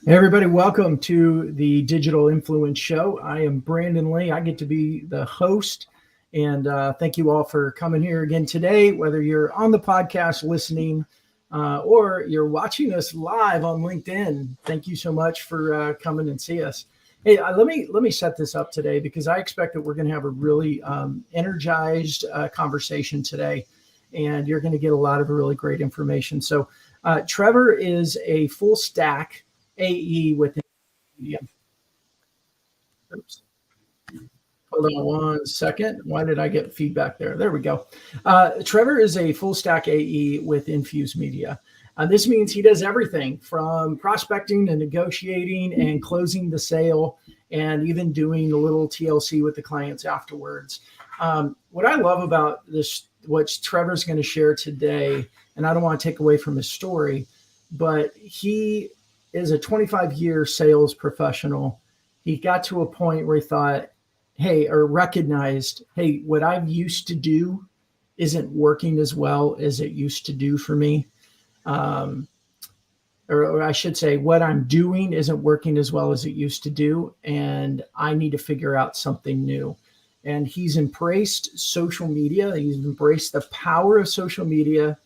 Hey everybody, welcome to the Digital Influence Show. I am Brandon Lee. I get to be the host, and thank you all for coming here again today. Whether you're on the podcast listening or you're watching us live on LinkedIn, thank you so much for coming and see us. Hey, let me set this up today because I expect that we're going to have a really energized conversation today, and you're going to get a lot of really great information. So, Trevor is a full stack AE within media. Oops. Hold on one second. Why did I get feedback there? There we go. Trevor is a full stack AE with Infuse Media. This means he does everything from prospecting and negotiating and closing the sale and even doing a little TLC with the clients afterwards. What I love about this, what Trevor's going to share today, and I don't want to take away from his story, but he is a 25-year sales professional. He got to a point where he thought, hey, or recognized, hey, what I've used to do isn't working as well as it used to do for me. Or I should say, what I'm doing isn't working as well as it used to do. And I need to figure out something new. And he's embraced social media. He's embraced the power of social media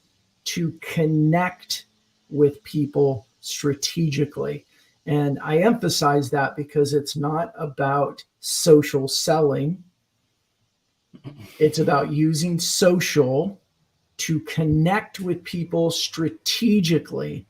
to connect with people strategically. And I emphasize that because it's not about social selling. It's about using social to connect with people strategically.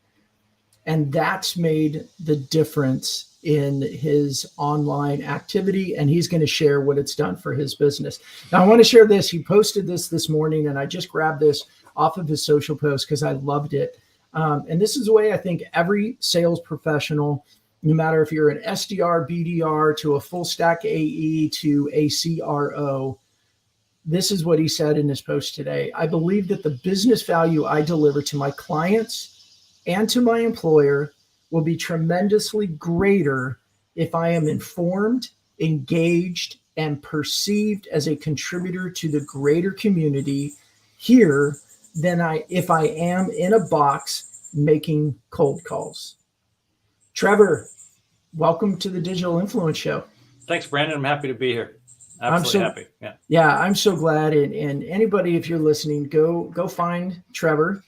And that's made the difference in his online activity. And he's going to share what it's done for his business. Now, I want to share this. He posted this morning, and I just grabbed this off of his social post because I loved it. And this is the way I think every sales professional, no matter if you're an SDR, BDR, to a full stack AE, to a CRO, this is what he said in his post today. I believe that the business value I deliver to my clients and to my employer will be tremendously greater if I am informed, engaged, and perceived as a contributor to the greater community here than if I am in a box making cold calls. Trevor, welcome to the Digital Influence Show. Thanks, Brandon. I'm happy to be here. Absolutely happy. Yeah, I'm so glad. And anybody, if you're listening, go find Trevor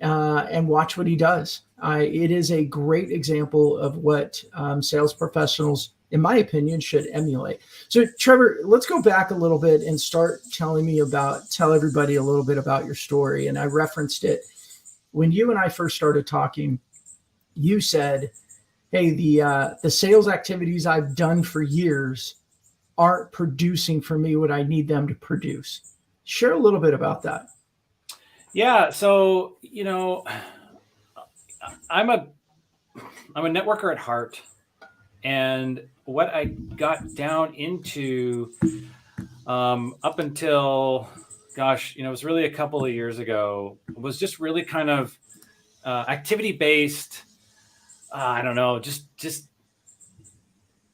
and watch what he does. It is a great example of what sales professionals, in my opinion, should emulate. So, Trevor, let's go back a little bit and start tell everybody a little bit about your story. And I referenced it when you and I first started talking. You said, hey, the sales activities I've done for years aren't producing for me what I need them to produce. Share a little bit about that. Yeah. So, I'm a networker at heart. And what I got down into up until, it was really a couple of years ago, was just really kind of activity-based. I don't know, just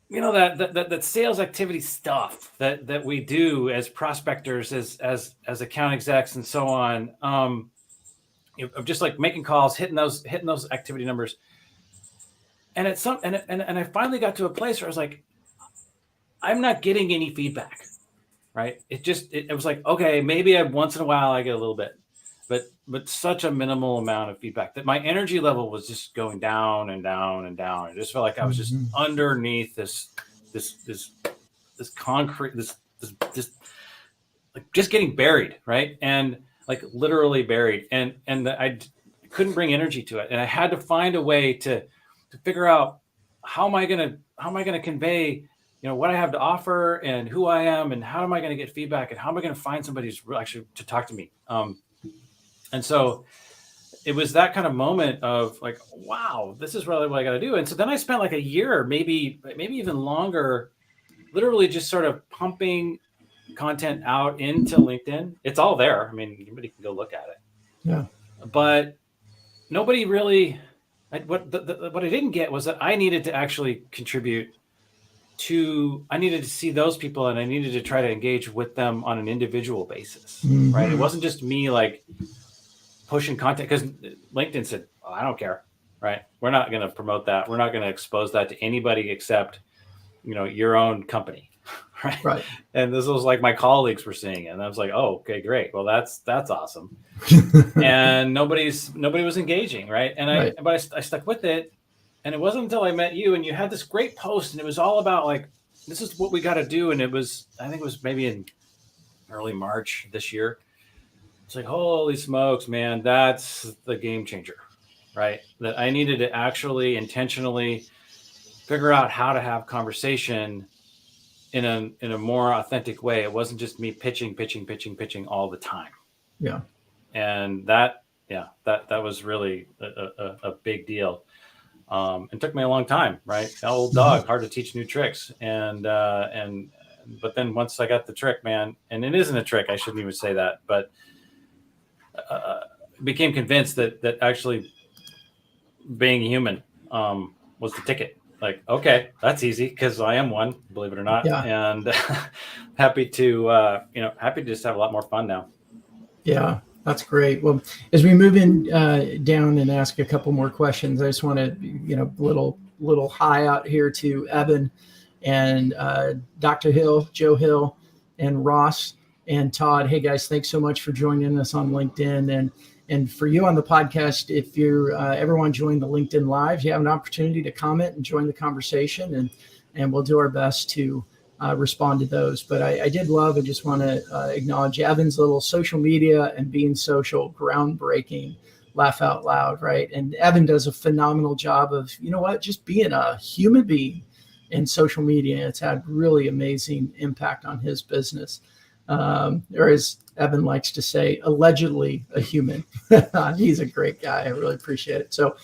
that sales activity stuff that we do as prospectors, as account execs, and so on. Of just like making calls, hitting those activity numbers. And I finally got to a place where I was like, I'm not getting any feedback, right? It was like, okay, maybe once in a while I get a little bit, but such a minimal amount of feedback that my energy level was just going down and down and down. I just felt like I was just underneath this concrete, this like just getting buried, right? And like literally buried, and I couldn't bring energy to it, and I had to find a way to figure out how am I gonna convey, what I have to offer and who I am, and how am I going to get feedback, and how am I going to find somebody who's actually to talk to me. And so it was that kind of moment of like, wow, this is really what I got to do. And so then I spent like a year, maybe even longer, literally just sort of pumping content out into LinkedIn. It's all there. I mean, anybody can go look at it. Yeah. But nobody really, what I didn't get was that I needed to actually contribute I needed to see those people, and I needed to try to engage with them on an individual basis, right? It wasn't just me like pushing content, because LinkedIn said, I don't care, right? We're not going to promote that. We're not going to expose that to anybody except, your own company. Right. Right. And this was like my colleagues were seeing it. And I was like, oh, okay, great. Well, that's awesome. And nobody was engaging. Right. And but I stuck with it. And it wasn't until I met you and you had this great post, and it was all about like, this is what we got to do. And I think it was maybe in early March this year. It's like, holy smokes, man, that's the game changer, right? That I needed to actually intentionally figure out how to have conversation in a more authentic way. It wasn't just me pitching all the time. Yeah. And that was really a big deal. It took me a long time, right? Old dog, hard to teach new tricks. But then once I got the trick, man, and it isn't a trick, I shouldn't even say that, but became convinced that actually being human was the ticket. Like, okay, that's easy because I am one, believe it or not. Yeah. And happy to just have a lot more fun now. Yeah, that's great. Well, as we move in down and ask a couple more questions, I just want to, little high out here to Evan and Dr. Hill, Joe Hill, and Ross and Todd. Hey guys, thanks so much for joining us on LinkedIn. And for you on the podcast, if you ever want to join the LinkedIn Live, you have an opportunity to comment and join the conversation, and we'll do our best to respond to those. But I did love and just want to acknowledge Evan's little social media and being social, groundbreaking, laugh out loud, right? And Evan does a phenomenal job of, just being a human being in social media. It's had really amazing impact on his business. Or as Evan likes to say, allegedly a human. He's a great guy. I really appreciate it. So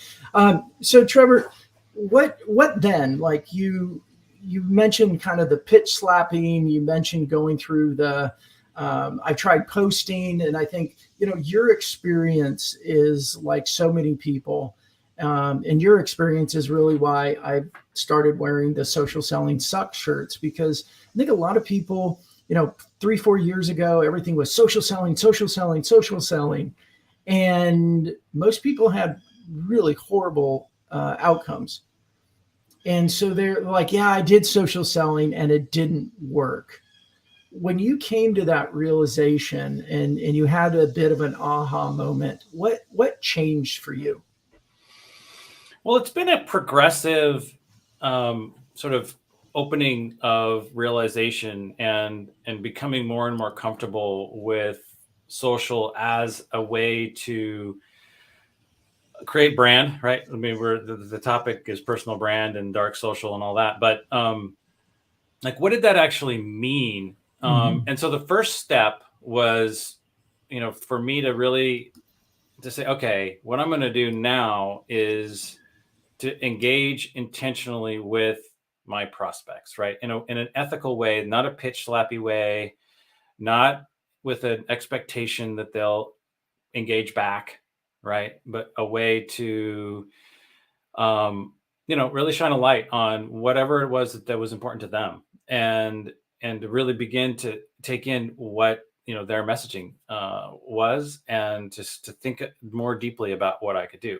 Trevor, what then? Like you mentioned kind of the pitch slapping, you mentioned going through I tried posting, and I think, your experience is like so many people. And your experience is really why I started wearing the Social Selling Sucks shirts, because I think a lot of people, 3-4 years ago, everything was social selling. And most people had really horrible outcomes. And so they're like, yeah, I did social selling and it didn't work. When you came to that realization and you had a bit of an aha moment, what changed for you? Well, it's been a progressive sort of opening of realization and becoming more and more comfortable with social as a way to create brand, right? I mean, the topic is personal brand and dark social and all that, but like, what did that actually mean? And so the first step was, for me to say, okay, what I'm going to do now is to engage intentionally with my prospects, right? In an ethical way, not a pitch slappy way, not with an expectation that they'll engage back, right? But a way to, really shine a light on whatever it was that was important to them, and to really begin to take in what their messaging was, and just to think more deeply about what I could do.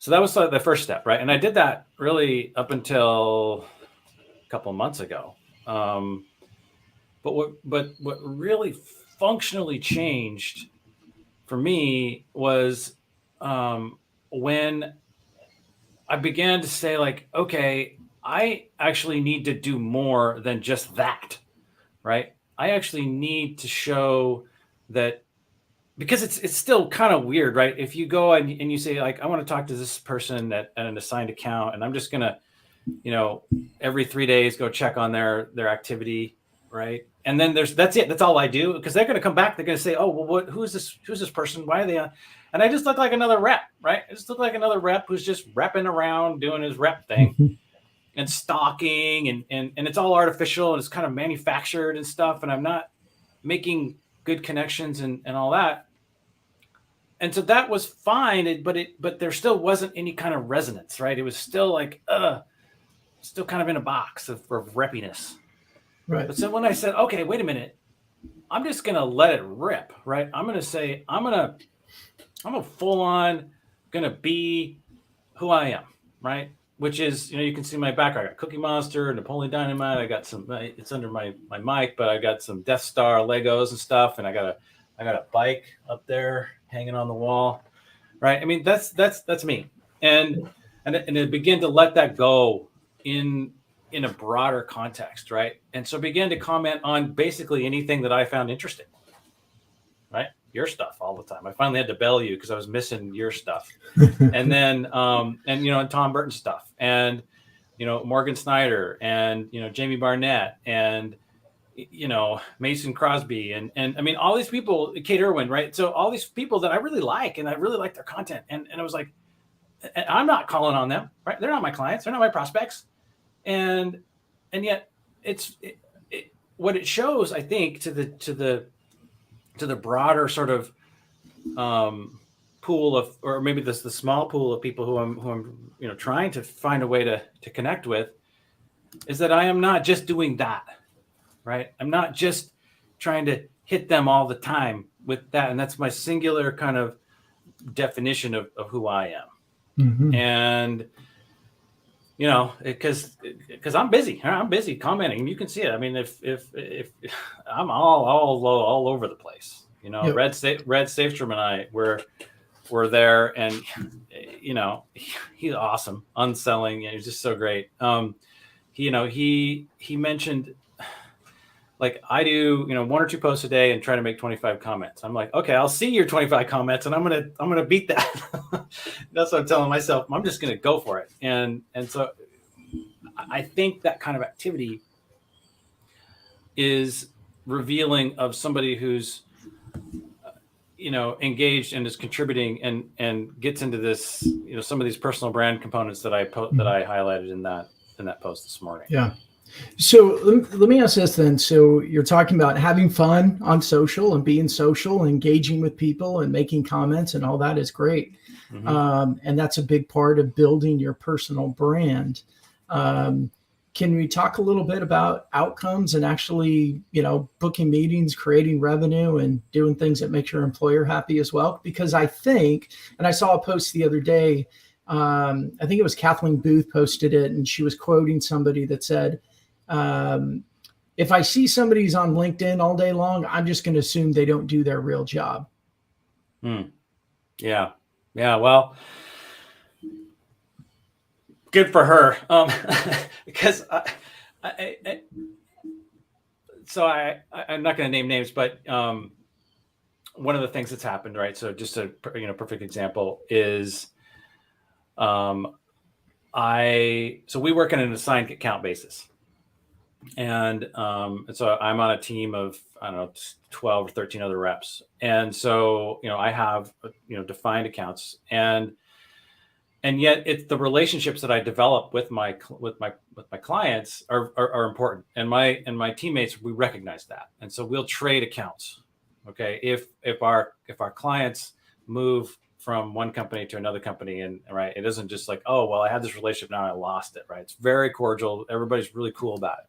So that was the first step, right? And I did that really up until a couple of months ago. But what really functionally changed for me was when I began to say, like, okay, I actually need to do more than just that, right? I actually need to show that, because it's still kind of weird, right? If you go and you say, like, I want to talk to this person at an assigned account, and I'm just going to, every 3 days go check on their activity, right? And then that's it. That's all I do, because they're going to come back. They're going to say, oh, well, who's this person? Why are they on? And I just look like another rep, right? I just look like another rep who's just repping around, doing his rep thing and stalking, and it's all artificial and it's kind of manufactured and stuff. And I'm not making good connections and all that. And so that was fine, but there still wasn't any kind of resonance, right? It was still like, still kind of in a box of reppiness. Right. But so when I said, okay, wait a minute, I'm just going to let it rip, right? I'm going to say, I'm a full on going to be who I am, right? Which is, you can see my background. I got Cookie Monster, Napoleon Dynamite. I got some, it's under my mic, but I got some Death Star Legos and stuff. And I got a bike up there hanging on the wall, right? I mean, that's me. And to begin to let that go in a broader context, right? And so began to comment on basically anything that I found interesting, right? Your stuff all the time. I finally had to bell you because I was missing your stuff. And then, and Tom Burton stuff, and, Morgan Snyder, and, Jamie Barnett, and, Mason Crosby, and I mean, all these people, Kate Irwin, right? So all these people that I really like, and I really like their content. And I was like, I'm not calling on them, right? They're not my clients. They're not my prospects. And yet what it shows, I think, to the broader sort of pool of, or maybe the small pool of people who I'm trying to find a way to connect with, is that I am not just doing that, right? I'm not just trying to hit them all the time with that. And that's my singular kind of definition of who I am. Mm-hmm. And, because I'm busy commenting. You can see it. I mean, if I'm all over the place, yep. Red Safestrom and I were there, and he's awesome, unselling. He's just so great. He mentioned, like, I do, 1 or 2 posts a day and try to make 25 comments. I'm like, okay, I'll see your 25 comments, and I'm gonna beat that. That's what I'm telling myself. I'm just gonna go for it. And so I think that kind of activity is revealing of somebody who's, engaged and is contributing and gets into this, some of these personal brand components that I highlighted in that post this morning. Yeah. So let me ask this then. So you're talking about having fun on social and being social, engaging with people and making comments, and all that is great. Mm-hmm. And that's a big part of building your personal brand. Can we talk a little bit about outcomes and actually, booking meetings, creating revenue, and doing things that make your employer happy as well? Because I think, and I saw a post the other day, I think it was Kathleen Booth posted it, and she was quoting somebody that said, if I see somebody's on LinkedIn all day long, I'm just going to assume they don't do their real job. Yeah. Well, good for her. Because I'm not going to name names, but one of the things that's happened, right? So just a perfect example is, so we work on an assigned account basis. And so I'm on a team of, 12 or 13 other reps. And so, I have, defined accounts, and yet it's the relationships that I develop with my clients are important. And my teammates, we recognize that. And so we'll trade accounts. Okay. If our clients move from one company to another company, and right, it isn't just like, oh, well, I had this relationship, now I lost it. Right. It's very cordial. Everybody's really cool about it.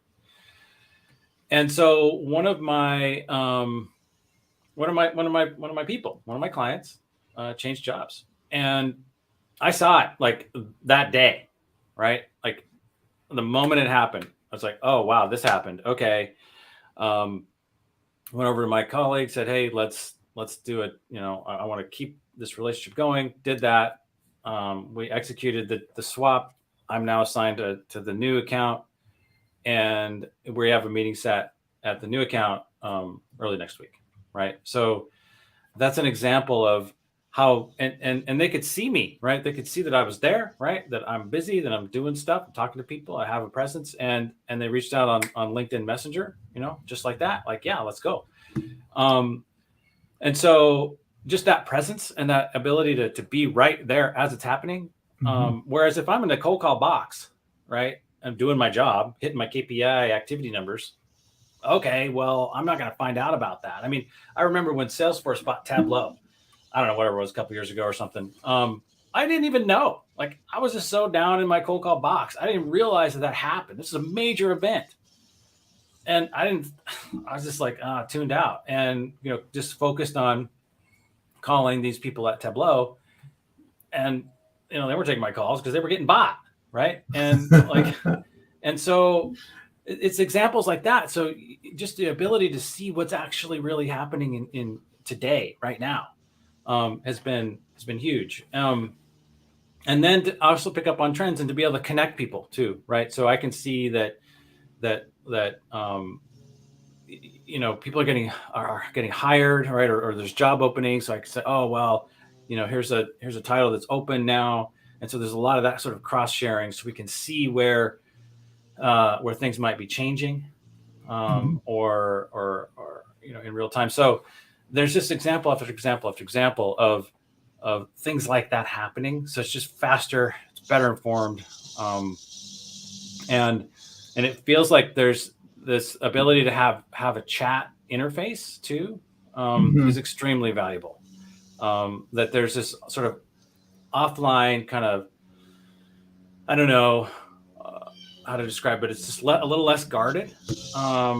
And so one of my clients changed jobs, and I saw it like that day, right? Like the moment it happened, I was like, oh, wow, this happened. Okay. Went over to my colleague, said, hey, let's do it. I want to keep this relationship going. Did that. We executed the swap. I'm now assigned to the new account, and we have a meeting set at the new account early next week. Right. So that's an example of how, and they could see me, right? They could see that I was there, right? That I'm busy, that I'm doing stuff, I'm talking to people, I have a presence, and they reached out on LinkedIn Messenger, just like that, like, yeah, let's go. And so just that presence and that ability to be right there as it's happening. Whereas if I'm in the cold call box, right, I'm doing my job, hitting my KPI activity numbers. Okay, well, I'm not going to find out about that. I mean, I remember when Salesforce bought Tableau, I don't know, whatever it was, a couple years ago or something. I didn't even know. Like, I was just so down in my cold call box. I didn't realize that happened. This is a major event. And I was just like tuned out and, just focused on calling these people at Tableau. and they were taking my calls because they were getting bought, right? And and so it's examples like that. So just the ability to see what's actually really happening in today, right now, has been huge. And then to also pick up on trends and to be able to connect people too, right? So I can see that people are getting hired, right? Or there's job openings. So I can say, oh, well, here's a title that's open now. And so there's a lot of that sort of cross sharing, so we can see where things might be changing, or in real time. So there's just example after example after example of things like that happening. So it's just faster, it's better informed, and it feels like there's this ability to have a chat interface too, is extremely valuable. That there's this sort of offline kind of, I don't know how to describe it. It's just a little less guarded, a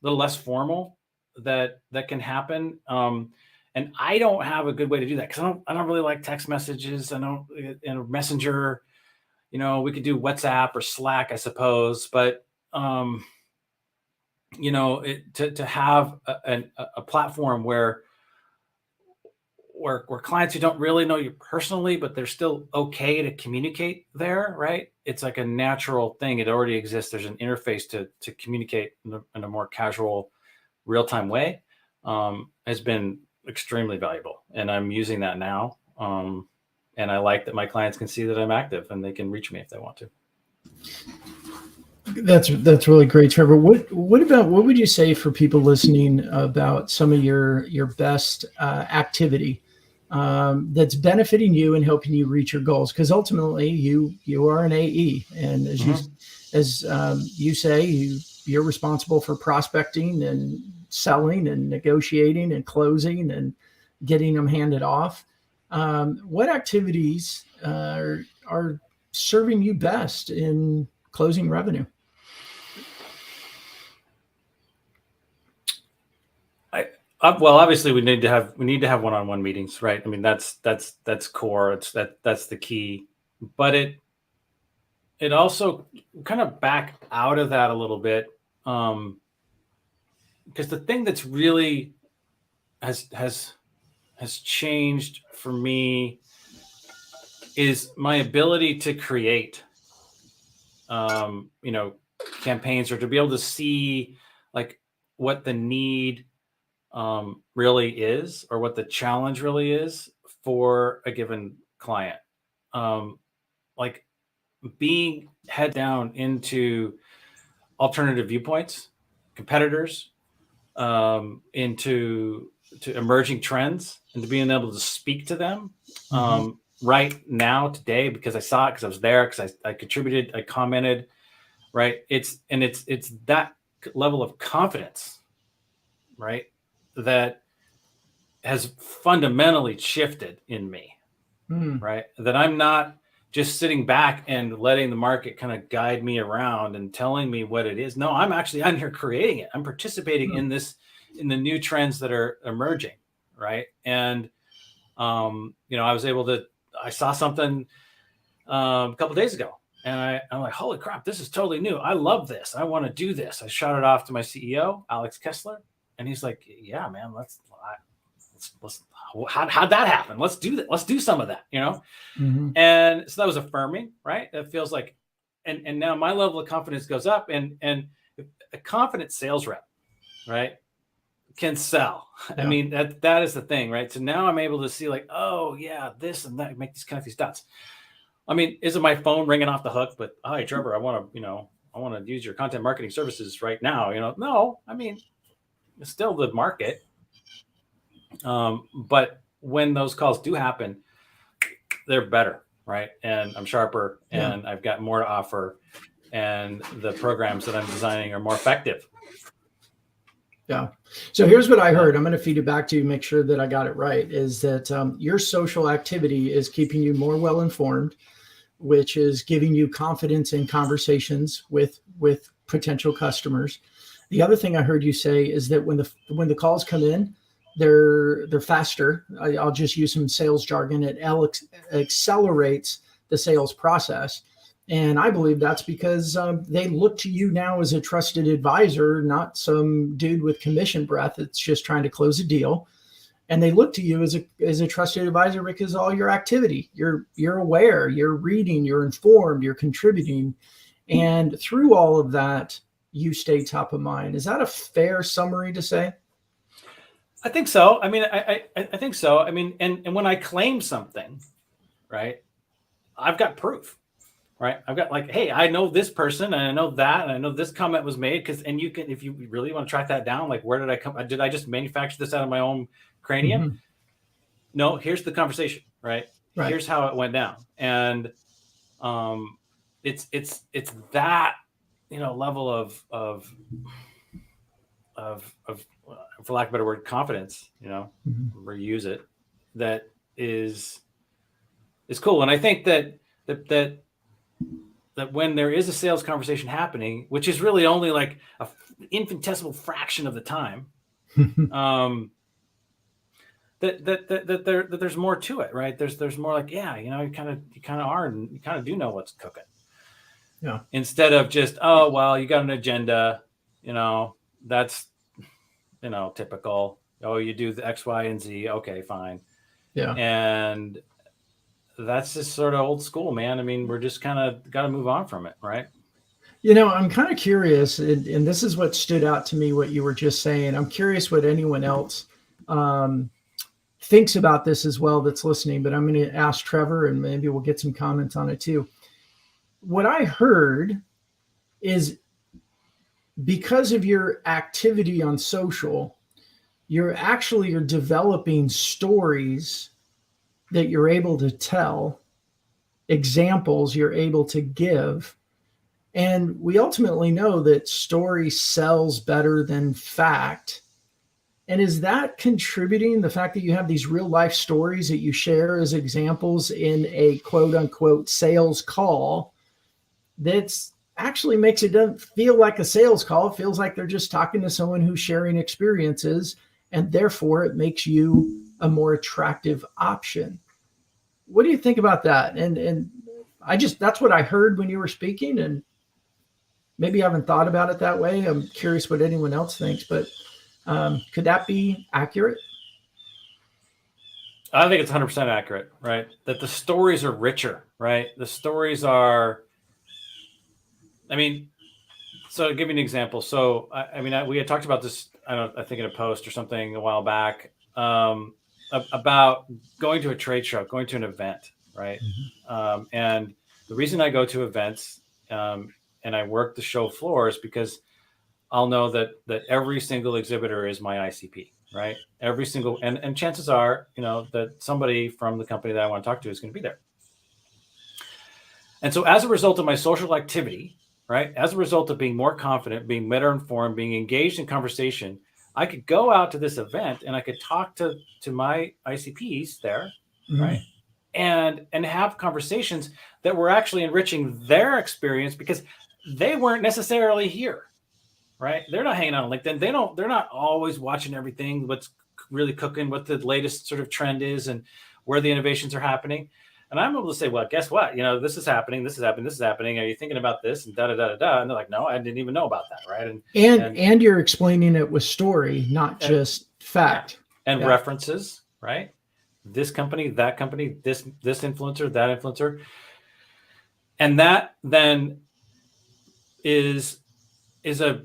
little less formal that can happen. And I don't have a good way to do that because I don't really like text messages. I don't, in Messenger, we could do WhatsApp or Slack, I suppose, but to have a platform where clients who don't really know you personally, but they're still okay to communicate there, right? It's like a natural thing. It already exists. There's an interface to communicate in a more casual, real-time way, has been extremely valuable. And I'm using that now. And I like that my clients can see that I'm active and they can reach me if they want to. That's really great, Trevor. What would you say for people listening about some of your best activity that's benefiting you and helping you reach your goals? Because ultimately, you are an AE, and as you say, you're responsible for prospecting and selling and negotiating and closing and getting them handed off. What activities are serving you best in closing revenue? Well, obviously we need to have one-on-one meetings, right? I mean, that's core. That's the key. But it also kind of back out of that a little bit, because the thing that's really has changed for me is my ability to create, campaigns, or to be able to see like what the need really is, or what the challenge really is for a given client. Like being head down into alternative viewpoints, competitors, into emerging trends, and to being able to speak to them right now, today, because I saw it, because I was there, because I contributed, I commented, right? It's that level of confidence, right, that has fundamentally shifted in me, right? That I'm not just sitting back and letting the market kind of guide me around and telling me what it is. No, I'm here creating it. I'm participating in the new trends that are emerging, right? And I saw something a couple of days ago, and I'm like, holy crap, this is totally new. I love this. I want to do this. I shot it off to my CEO, Alex Kessler. And he's like, yeah, man, let's how'd that happen? Let's do that. Let's do some of that, And so that was affirming, right? That feels like, and now my level of confidence goes up, and a confident sales rep, right, can sell. Yeah. I mean, that is the thing, right? So now I'm able to see like, oh yeah, this and that, connect these dots. I mean, isn't my phone ringing off the hook? But hi, Trevor, I want to use your content marketing services right now. No, I mean, it's still the market. But when those calls do happen, they're better, right? And I'm sharper, and I've got more to offer, and the programs that I'm designing are more effective. Yeah. So here's what I heard. I'm going to feed it back to you, make sure that I got it right, is that your social activity is keeping you more well-informed, which is giving you confidence in conversations with potential customers. The other thing I heard you say is that when the calls come in, they're faster. I'll just use some sales jargon. It accelerates the sales process. And I believe that's because they look to you now as a trusted advisor, not some dude with commission breath that's just trying to close a deal. And they look to you as a trusted advisor because all your activity, you're aware, you're reading, you're informed, you're contributing, and through all of that, you stay top of mind. Is that a fair summary to say? I think so. I mean, I think so. I mean, and when I claim something, right, I've got proof, right? I've got like, hey, I know this person and I know that, and I know this comment was made and you can, if you really want to track that down, like, where did I come? Did I just manufacture this out of my own cranium? Mm-hmm. No, here's the conversation, right? Here's how it went down. And it's that, level of for lack of a better word, confidence, Mm-hmm. reuse it, that is cool. And I think that when there is a sales conversation happening, which is really only like a infinitesimal fraction of the time, that there's more to it, right? There's more like, yeah, you kind of are, and you kind of do know what's cooking. Yeah. Instead of just, oh, well, you got an agenda, that's, typical. Oh, you do the X, Y, and Z. Okay, fine. Yeah. And that's just sort of old school, man. I mean, we're just kind of got to move on from it, right? I'm kind of curious, and this is what stood out to me, what you were just saying. I'm curious what anyone else thinks about this as well that's listening, but I'm going to ask Trevor, and maybe we'll get some comments on it too. What I heard is, because of your activity on social, you're developing stories that you're able to tell, examples you're able to give. And we ultimately know that story sells better than fact. And is that contributing, the fact that you have these real life stories that you share as examples in a quote unquote sales call, that's actually makes it doesn't feel like a sales call. It feels like they're just talking to someone who's sharing experiences, and therefore it makes you a more attractive option. What do you think about that? And that's what I heard when you were speaking, and maybe I haven't thought about it that way. I'm curious what anyone else thinks, but could that be accurate? I think it's 100% accurate, right? That the stories are richer, right? The stories are, I mean, so to give you an example. So, we had talked about this, I think in a post or something a while back, about going to a trade show, going to an event, right? Mm-hmm. And the reason I go to events and I work the show floor is because I'll know that every single exhibitor is my ICP, right? Every single, and chances are, that somebody from the company that I want to talk to is going to be there. And so as a result of my social activity, right, as a result of being more confident, being better informed, being engaged in conversation, I could go out to this event and I could talk to my ICPs there, Mm-hmm. right? And have conversations that were actually enriching their experience because they weren't necessarily here, right? They're not hanging out on LinkedIn. They're not always watching everything, what's really cooking, what the latest sort of trend is and where the innovations are happening. And I'm able to say, well, guess what? This is happening. This is happening. This is happening. Are you thinking about this? And da da da da da. And they're like, no, I didn't even know about that, right? And you're explaining it with story, not just fact. And references, right? This company, that company, this influencer, that influencer. And that then is a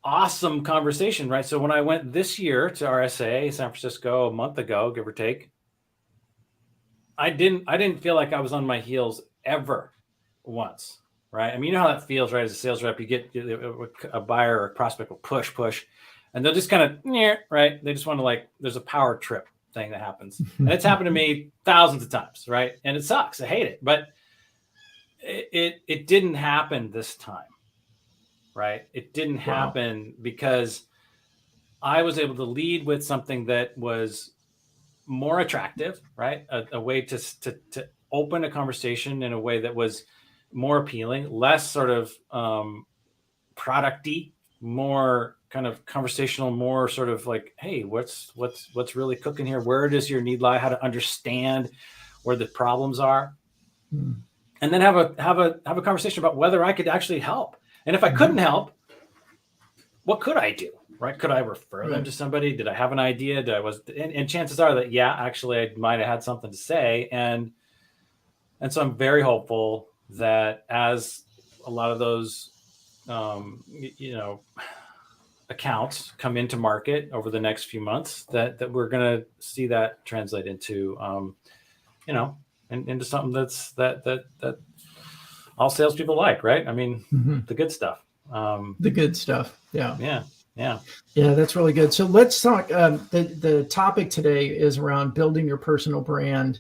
awesome conversation, right? So when I went this year to RSA, San Francisco, a month ago, give or take, I didn't feel like I was on my heels ever once, right? I mean, you know how that feels, right? As a sales rep, you get a buyer or a prospect will push, and they'll just kind of, right? They just want to there's a power trip thing that happens. And it's happened to me thousands of times, right? And it sucks. I hate it. But it didn't happen this time, right? It didn't happen because I was able to lead with something that was more attractive, right? A way to open a conversation in a way that was more appealing, less sort of product-y, more kind of conversational, more sort of like, hey, what's really cooking here? Where does your need lie? How to understand where the problems are, and then have a conversation about whether I could actually help. And if I couldn't help, what could I do? Right? Could I refer them to somebody? Did I have an idea? And chances are that, yeah, actually I might have had something to say. And so I'm very hopeful that as a lot of those, accounts come into market over the next few months, that we're going to see that translate into, into something that all salespeople like, right? I mean, the good stuff. The good stuff. Yeah. Yeah. That's really good. So let's talk. The topic today is around building your personal brand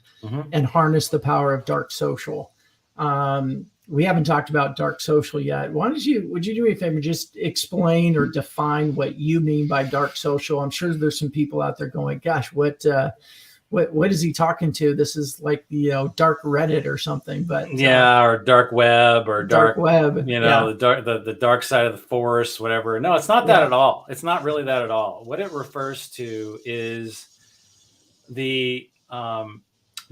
and harness the power of dark social. We haven't talked about dark social yet. Would you do me a favor, just explain or define what you mean by dark social? I'm sure there's some people out there going, gosh, what is he talking to? This is like the dark Reddit or something, but or dark web or dark web, the dark side of the force, whatever. No, it's not that at all. It's not really that at all. What it refers to is the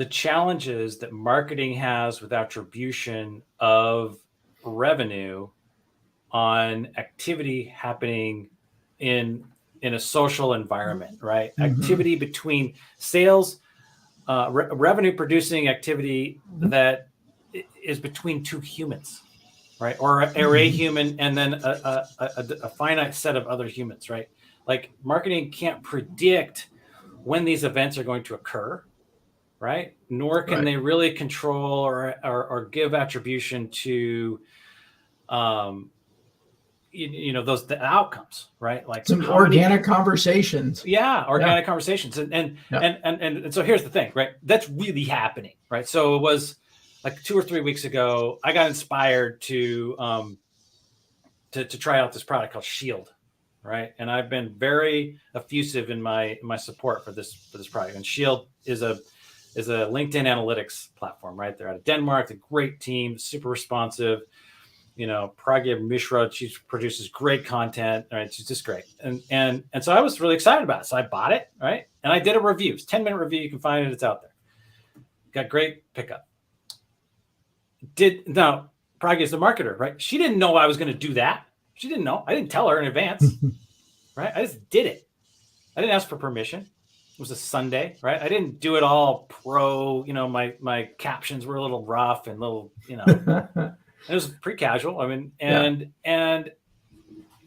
challenges that marketing has with attribution of revenue on activity happening in a social environment, right? Activity between sales, revenue producing activity that is between two humans, right? Or a human and then a finite set of other humans, right? Like marketing can't predict when these events are going to occur, right? Nor can they really control or give attribution to, those the outcomes, right? Like some organic conversations. Organic conversations. And so here's the thing, right? That's really happening, right? So it was like 2 or 3 weeks ago, I got inspired to try out this product called Shield, right? And I've been very effusive in my support for this product. And Shield is a LinkedIn analytics platform, right? They're out of Denmark, a great team, super responsive. Pragya Mishra, she produces great content, right? She's just great. And so I was really excited about it. So I bought it, right? And I did a review. It's 10-minute review. You can find it. It's out there. Got great pickup. Now, Pragya is the marketer, right? She didn't know I was going to do that. She didn't know. I didn't tell her in advance, right? I just did it. I didn't ask for permission. It was a Sunday, right? I didn't do it all pro, my captions were a little rough and little, it was pretty casual. I mean, and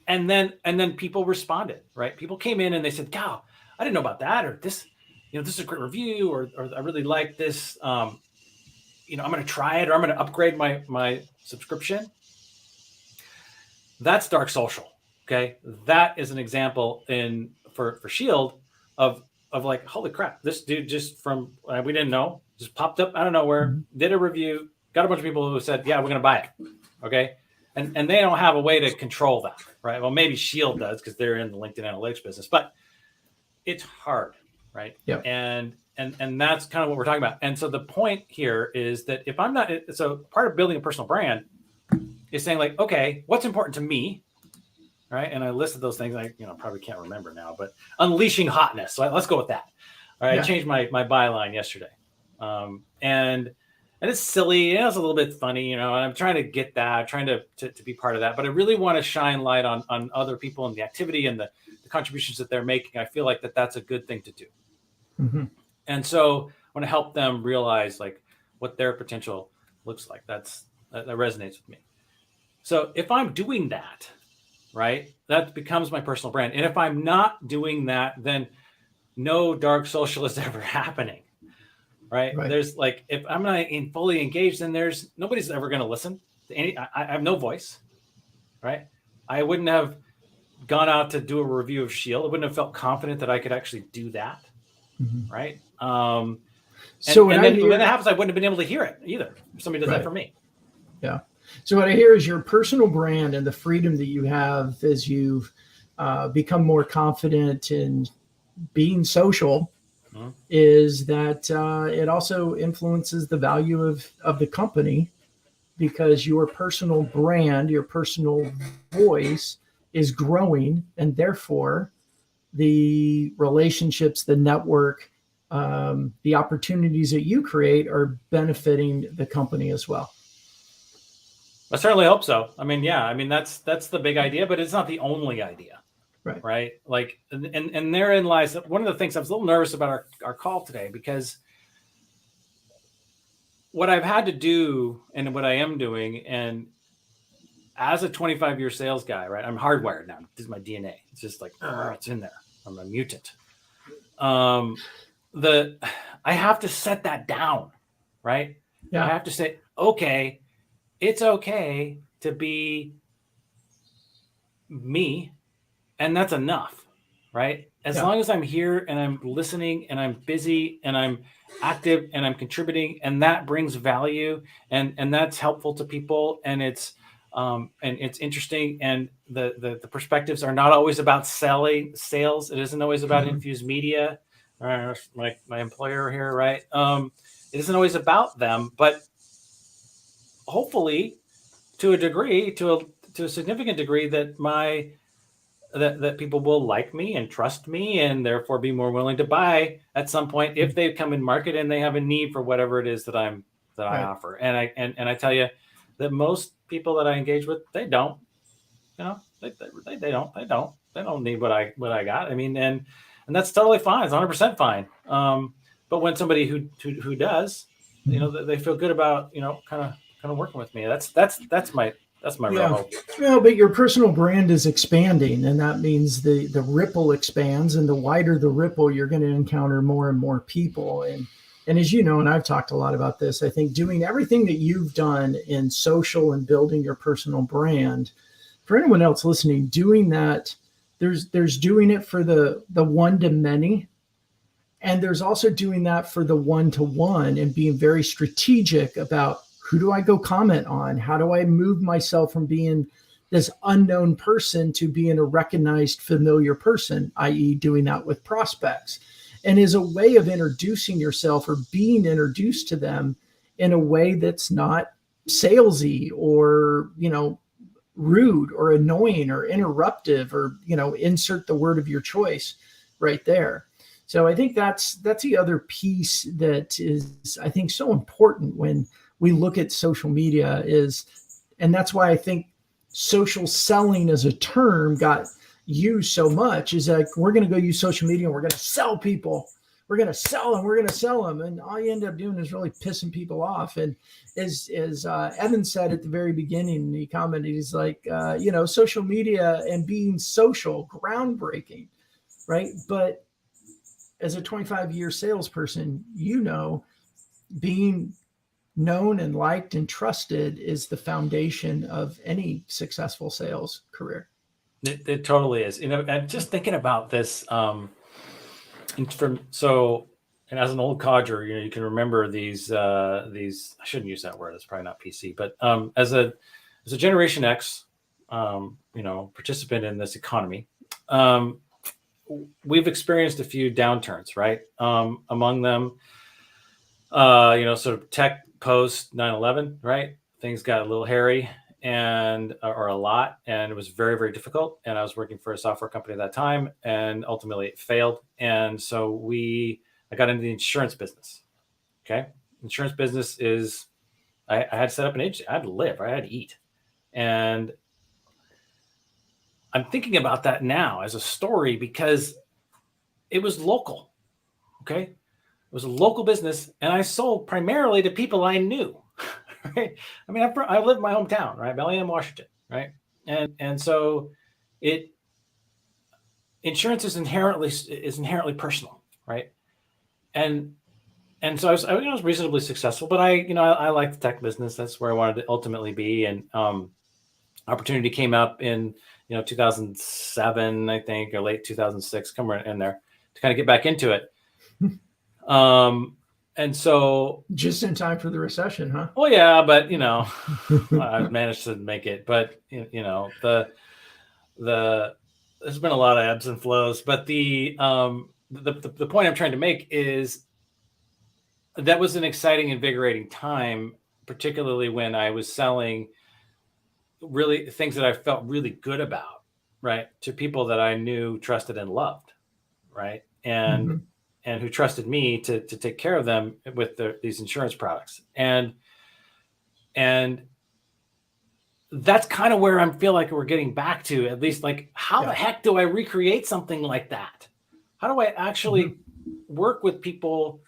then people responded, right? People came in and they said, "Wow, I didn't know about that," or this is a great review, or I really like this. I'm going to try it, or I'm going to upgrade my subscription. That's dark social. Okay. That is an example for Shield of like, holy crap, this dude just we didn't know, just popped up out of nowhere, did a review, got a bunch of people who said, yeah, we're going to buy it. Okay. And they don't have a way to control that, right? Well, maybe Shield does because they're in the LinkedIn analytics business, but it's hard, right? Yep. And that's kind of what we're talking about. And so the point here is that if I'm not, so part of building a personal brand is saying like, okay, what's important to me, right? And I listed those things. I probably can't remember now, but unleashing hotness. So let's go with that. All right. Yeah. I changed my byline yesterday. And it's silly. It's a little bit funny, and I'm trying to get that, trying to be part of that. But I really want to shine light on other people and the activity and the contributions that they're making. I feel like that's a good thing to do. And so I want to help them realize like what their potential looks like. That resonates with me. So if I'm doing that, right, that becomes my personal brand. And if I'm not doing that, then no dark social is ever happening. Right. There's like, if I'm not fully engaged, then nobody's ever going to listen to I have no voice. Right. I wouldn't have gone out to do a review of Shield. I wouldn't have felt confident that I could actually do that. Right. When that happens, I wouldn't have been able to hear it either. If somebody does that for me. Yeah. So what I hear is your personal brand and the freedom that you have as you've become more confident in being social is that it also influences the value of the company, because your personal brand, your personal voice is growing, and therefore the relationships, the network, the opportunities that you create are benefiting the company as well. I certainly hope so. I mean, yeah, I mean, that's the big idea, but it's not the only idea. Right. Like, and therein lies one of the things I was a little nervous about our call today, because what I've had to do and what I am doing, and as a 25-year sales guy, right, I'm hardwired now. This is my DNA. It's just like, it's in there. I'm a mutant. I have to set that down, right? Yeah. I have to say, okay, it's okay to be me, and that's enough, right? As long as I'm here and I'm listening and I'm busy and I'm active and I'm contributing, and that brings value, and that's helpful to people, and it's interesting, and the perspectives are not always about sales. It isn't always about Infused Media, like my employer here, right? It isn't always about them, but hopefully, to a degree, to a significant degree, that people will like me and trust me, and therefore be more willing to buy at some point if they come in market and they have a need for whatever it is that I offer. And I tell you that most people that I engage with, they don't, they don't need what I got. I mean, and that's totally fine. It's 100% fine. But when somebody who does, they feel good about, kind of working with me. That's my real hope. Well, but your personal brand is expanding, and that means the ripple expands, and the wider the ripple, you're going to encounter more and more people. And as you know, and I've talked a lot about this, I think doing everything that you've done in social and building your personal brand, for anyone else listening, doing that, there's doing it for the one to many, and there's also doing that for the one to one, and being very strategic about who do I go comment on? How do I move myself from being this unknown person to being a recognized familiar person, i.e. doing that with prospects, and is a way of introducing yourself or being introduced to them in a way that's not salesy or, rude or annoying or interruptive, or, insert the word of your choice right there. So I think that's the other piece that is, I think, so important when we look at social media and that's why I think social selling as a term got used so much, is like, we're going to go use social media and we're going to sell people. We're going to sell them. We're going to sell them. And all you end up doing is really pissing people off. And as Evan said at the very beginning, he commented, he's like, social media and being social, groundbreaking, right? But as a 25-year salesperson, being known and liked and trusted is the foundation of any successful sales career. It totally is. And just thinking about this, and as an old codger, you can remember these. I shouldn't use that word. It's probably not PC. But as a Generation X, participant in this economy, we've experienced a few downturns, right? Among them, sort of tech post 9/11, right? Things got a little hairy or a lot, and it was very, very difficult. And I was working for a software company at that time, and ultimately it failed. And so I got into the insurance business. Okay. Insurance business is, I had to set up an agency. I had to live, right? I had to eat. And I'm thinking about that now as a story because it was local. Okay. It was a local business, and I sold primarily to people I knew. Right? I mean, I live in my hometown, right, Bellingham, Washington, right, and so insurance is inherently personal, right, and so I was reasonably successful, but I like the tech business. That's where I wanted to ultimately be, and opportunity came up in 2007, I think, or late 2006, somewhere in there, to kind of get back into it. And so just in time for the recession, huh? Well, yeah, but I managed to make it, but there's been a lot of ebbs and flows, but the point I'm trying to make is that was an exciting, invigorating time, particularly when I was selling really things that I felt really good about. right, to people that I knew, trusted, and loved, right, and who trusted me to take care of them with these insurance products, and that's kind of where I feel like we're getting back to, at least, like, how the heck do I recreate something like that? How do I actually work with people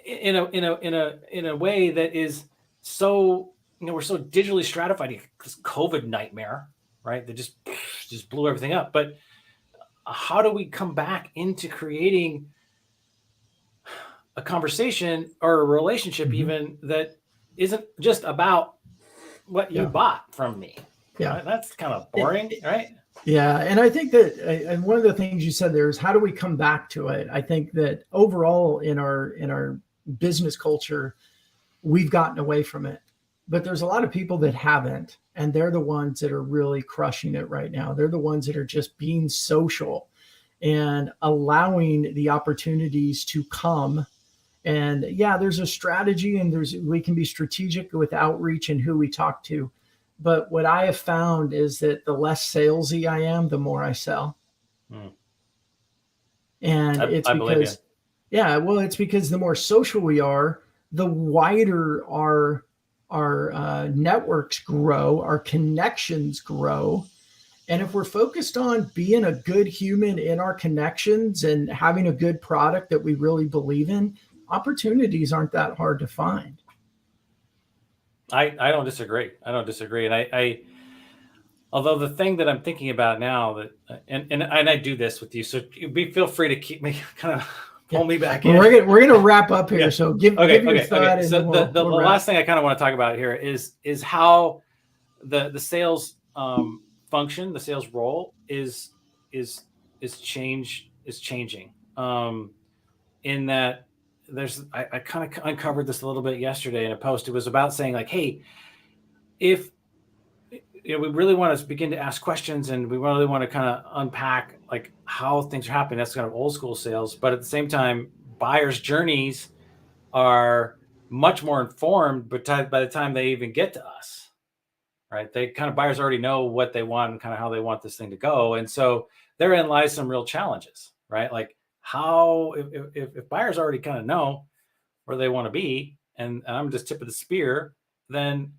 in a way that is so, we're so digitally stratified, this COVID nightmare, right? That just blew everything up. But how do we come back into creating a conversation or a relationship even that isn't just about what you bought from me? Yeah. Right? That's kind of boring, right? Yeah. And I think that, and one of the things you said there is, how do we come back to it? I think that overall in our business culture, we've gotten away from it, but there's a lot of people that haven't, and they're the ones that are really crushing it right now. They're the ones that are just being social and allowing the opportunities to come. And yeah, there's a strategy, and we can be strategic with outreach and who we talk to. But what I have found is that the less salesy I am, the more I sell. And it's because, it's because the more social we are, the wider our networks grow, our connections grow. And if we're focused on being a good human in our connections and having a good product that we really believe in, opportunities aren't that hard to find. I don't disagree. And I although the thing that I'm thinking about now, that and I do this with you, so feel free to keep me kind of pull me back in. We're gonna wrap up here, so give your thought. So the last thing I kind of want to talk about here is how the sales function, the sales role is changing. In that I kind of uncovered this a little bit yesterday in a post. It was about saying, like, hey, if we really want to begin to ask questions, and we really want to kind of unpack like how things are happening, that's kind of old school sales. But at the same time, buyers' journeys are much more informed, but by the time they even get to us, right? Buyers already know what they want and kind of how they want this thing to go. And so therein lies some real challenges, right? Like, how, if buyers already kind of know where they want to be, and I'm just tip of the spear, then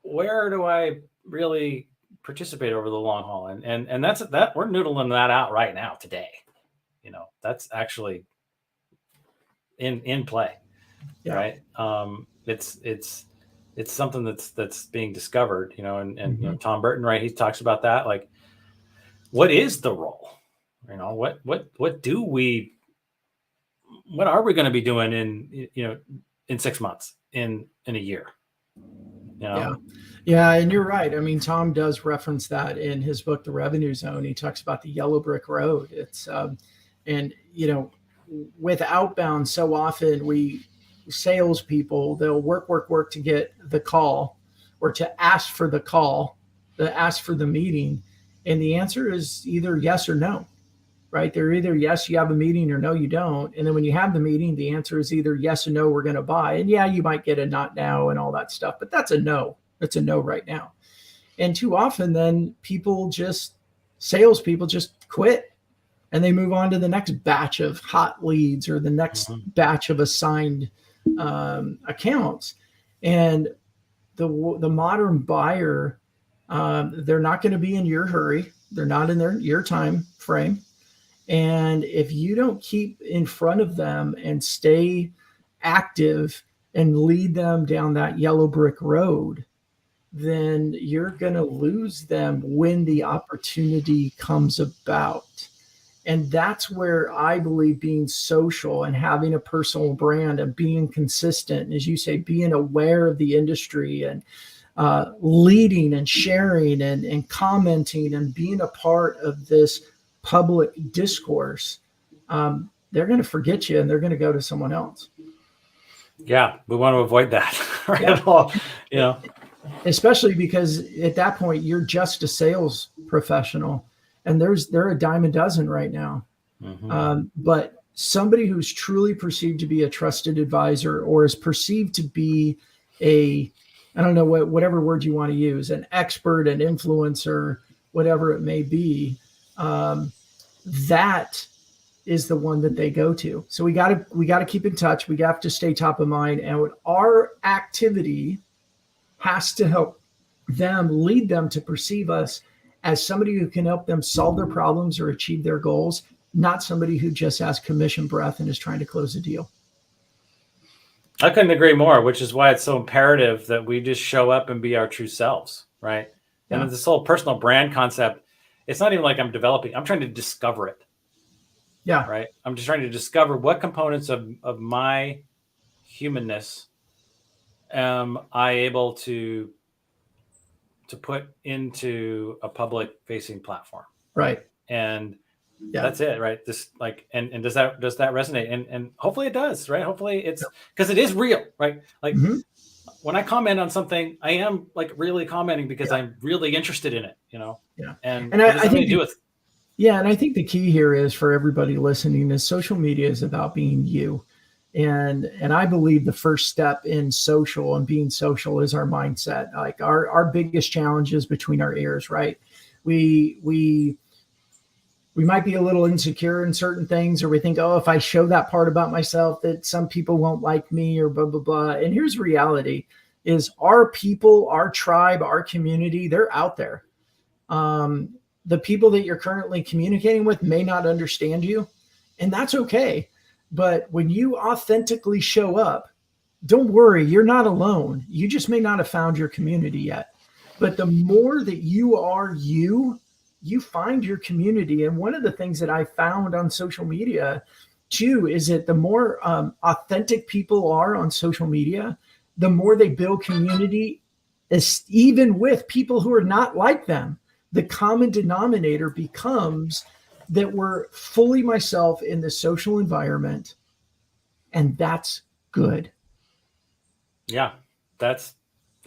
where do I really participate over the long haul? And that's we're noodling that out right now today. That's actually in play, right? It's something that's being discovered, and Tom Burton, right? He talks about that, like, what is the role? What are we going to be doing in 6 months, in a year? Yeah. And you're right. I mean, Tom does reference that in his book, The Revenue Zone. He talks about the yellow brick road. It's, and with outbound, so often salespeople, they'll work to get the call, or to ask for the call, ask for the meeting. And the answer is either yes or no. Right? They're either yes, you have a meeting, or no, you don't. And then when you have the meeting, the answer is either yes or no, we're going to buy. And yeah, you might get a not now and all that stuff, but that's a no. It's a no right now. And too often then salespeople just quit, and they move on to the next batch of hot leads, or the next batch of assigned accounts. And the modern buyer, they're not going to be in your hurry. They're not in your time frame. And if you don't keep in front of them and stay active and lead them down that yellow brick road, then you're going to lose them when the opportunity comes about. And that's where I believe being social and having a personal brand and being consistent, and as you say, being aware of the industry, and leading and sharing and commenting and being a part of this public discourse, they're going to forget you, and they're going to go to someone else. Yeah, we want to avoid that. Right? Yeah. Especially because at that point you're just a sales professional, and they're a dime a dozen right now. But somebody who's truly perceived to be a trusted advisor, or is perceived to be I don't know, whatever word you want to use, an expert, an influencer, whatever it may be, that is the one that they go to. So we got to keep in touch. We have to stay top of mind, and our activity has to help them, lead them to perceive us as somebody who can help them solve their problems or achieve their goals, not somebody who just has commission breath and is trying to close a deal. I couldn't agree more, which is why it's so imperative that we just show up and be our true selves, right? Yeah. And this whole personal brand concept, it's not even like I'm developing. I'm trying to discover it. Yeah. Right. I'm just trying to discover what components of my humanness am I able to put into a public facing platform. Right. And that's it, right? This like, and does that resonate? And hopefully it does, right? Hopefully it's because it is real, right? Like when I comment on something, I am like really commenting because I'm really interested in it, you know? Yeah. And I think yeah. And I think the key here is for everybody listening is social media is about being you. And I believe the first step in social and being social is our mindset. Like our biggest challenge is between our ears, right? We might be a little insecure in certain things, or we think, oh, if I show that part about myself that some people won't like me or blah, blah, blah. And here's reality is our people, our tribe, our community, they're out there. The people that you're currently communicating with may not understand you, and that's okay. But when you authentically show up, don't worry, you're not alone. You just may not have found your community yet. But the more that you are you find your community. And one of the things that I found on social media too is that the more authentic people are on social media, the more they build community, even with people who are not like them. The common denominator becomes that we're fully myself in the social environment, and that's good. Yeah, that's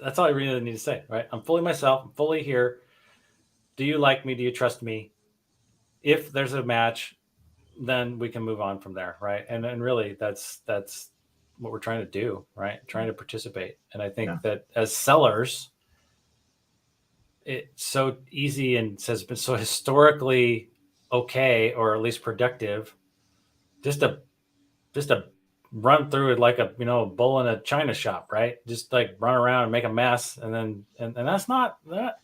all I really need to say, right? I'm fully myself. I'm fully here. Do you like me? Do you trust me? If there's a match, then we can move on from there, right? And really, that's what we're trying to do, right? Trying to participate. And I think that as sellers, it's so easy and has been so historically okay, or at least productive, just to run through it like a bull in a china shop, right? Just like run around and make a mess, and then and that's not that.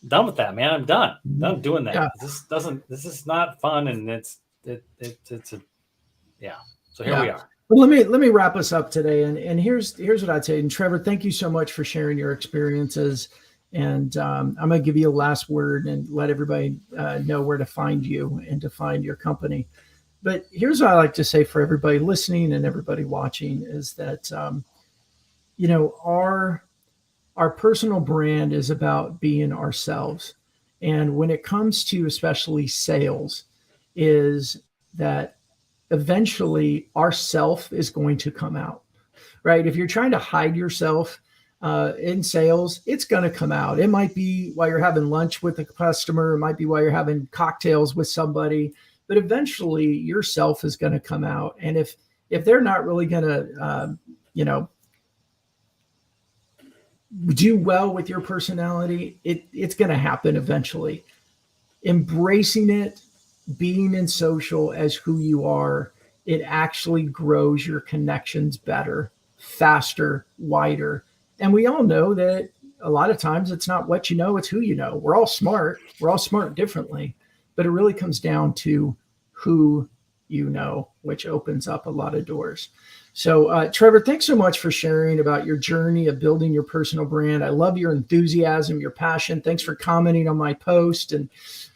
Done with that, man. I'm done doing that. This is not fun, and it's a so here we are. Well, let me wrap us up today, and here's what I'd say. And Trevor, thank you so much for sharing your experiences. And I'm going to give you a last word and let everybody know where to find you and to find your company. But here's what I like to say for everybody listening and everybody watching is that, our personal brand is about being ourselves. And when it comes to especially sales, is that eventually our self is going to come out, right? If you're trying to hide yourself in sales, it's going to come out. It might be while you're having lunch with a customer. It might be while you're having cocktails with somebody, but eventually yourself is going to come out. And if they're not really going to, do well with your personality, it's going to happen eventually. Embracing it, being in social as who you are, it actually grows your connections better, faster, wider. And we all know that a lot of times it's not what you know, it's who you know. We're all smart. We're all smart differently, but it really comes down to who you know, which opens up a lot of doors. So, Trevor, thanks so much for sharing about your journey of building your personal brand. I love your enthusiasm, your passion. Thanks for commenting on my post. And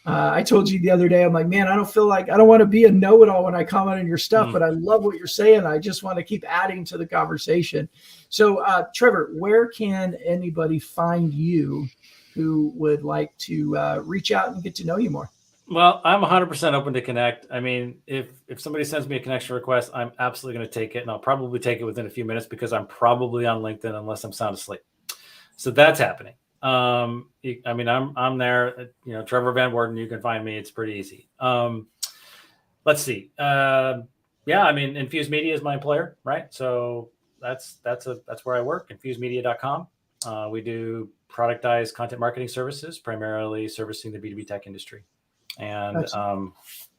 I told you the other day, I'm like, man, I don't want to be a know-it-all when I comment on your stuff, but I love what you're saying. I just want to keep adding to the conversation. So, Trevor, where can anybody find you who would like to reach out and get to know you more? Well, I'm 100% open to connect. I mean, if somebody sends me a connection request, I'm absolutely going to take it, and I'll probably take it within a few minutes because I'm probably on LinkedIn unless I'm sound asleep. So that's happening. I mean, I'm there. Trevor Van Worden. You can find me. It's pretty easy. Let's see. I mean, Infuse Media is my employer, right? So that's where I work. InfuseMedia.com. We do productized content marketing services, primarily servicing the B2B tech industry. And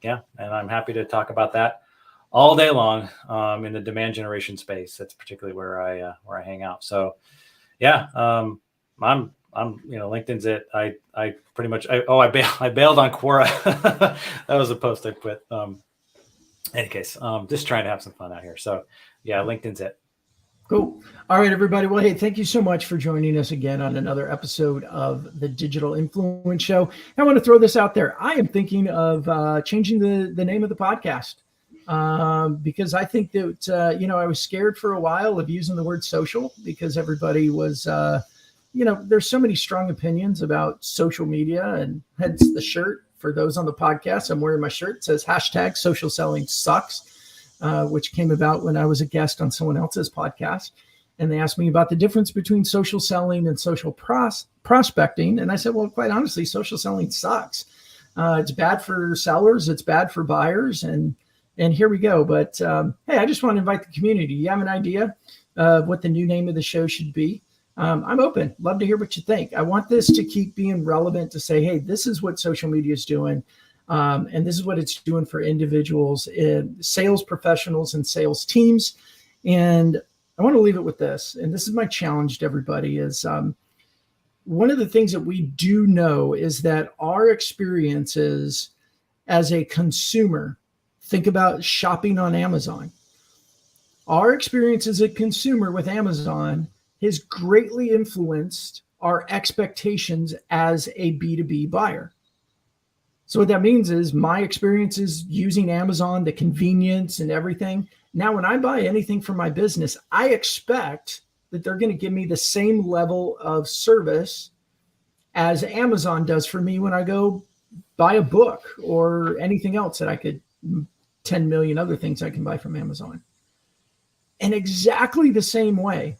and I'm happy to talk about that all day long in the demand generation space. That's particularly where I hang out. So I'm LinkedIn's it. I pretty much I bailed on Quora. That was a post I put. Any case, just trying to have some fun out here. So LinkedIn's it. Cool. All right, everybody. Well, hey, thank you so much for joining us again on another episode of the Digital Influence Show. I want to throw this out there. I am thinking of changing the name of the podcast because I think that, I was scared for a while of using the word social because everybody was, there's so many strong opinions about social media, and hence the shirt. For those on the podcast, I'm wearing my shirt. It says #social selling sucks. Which came about when I was a guest on someone else's podcast. And they asked me about the difference between social selling and social prospecting. And I said, well, quite honestly, social selling sucks. It's bad for sellers. It's bad for buyers. And here we go. But hey, I just want to invite the community. You have an idea of what the new name of the show should be? I'm open. Love to hear what you think. I want this to keep being relevant to say, hey, this is what social media is doing. And this is what it's doing for individuals, sales professionals and sales teams. And I want to leave it with this. And this is my challenge to everybody is one of the things that we do know is that our experiences as a consumer, think about shopping on Amazon. Our experience as a consumer with Amazon has greatly influenced our expectations as a B2B buyer. So what that means is my experience is using Amazon, the convenience and everything. Now, when I buy anything for my business, I expect that they're going to give me the same level of service as Amazon does for me when I go buy a book or anything else that I could, 10 million other things I can buy from Amazon. And exactly the same way,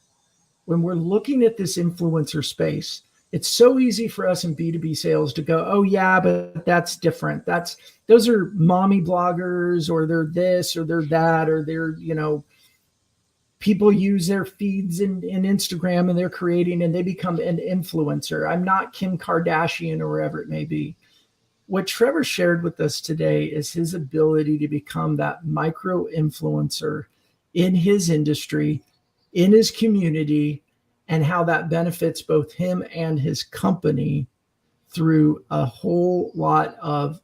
when we're looking at this influencer space, it's so easy for us in B2B sales to go, oh yeah, but that's different. Those are mommy bloggers, or they're this, or they're that, or they're, people use their feeds in Instagram and they're creating and they become an influencer. I'm not Kim Kardashian or wherever it may be. What Trevor shared with us today is his ability to become that micro influencer in his industry, in his community, and how that benefits both him and his company through a whole lot of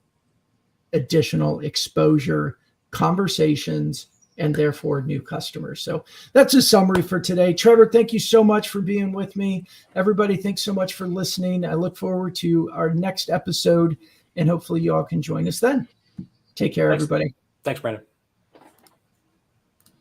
additional exposure, conversations, and therefore new customers. So that's a summary for today. Trevor, thank you so much for being with me. Everybody, thanks so much for listening. I look forward to our next episode, and hopefully you all can join us then. Take care, everybody. Thanks, Brandon.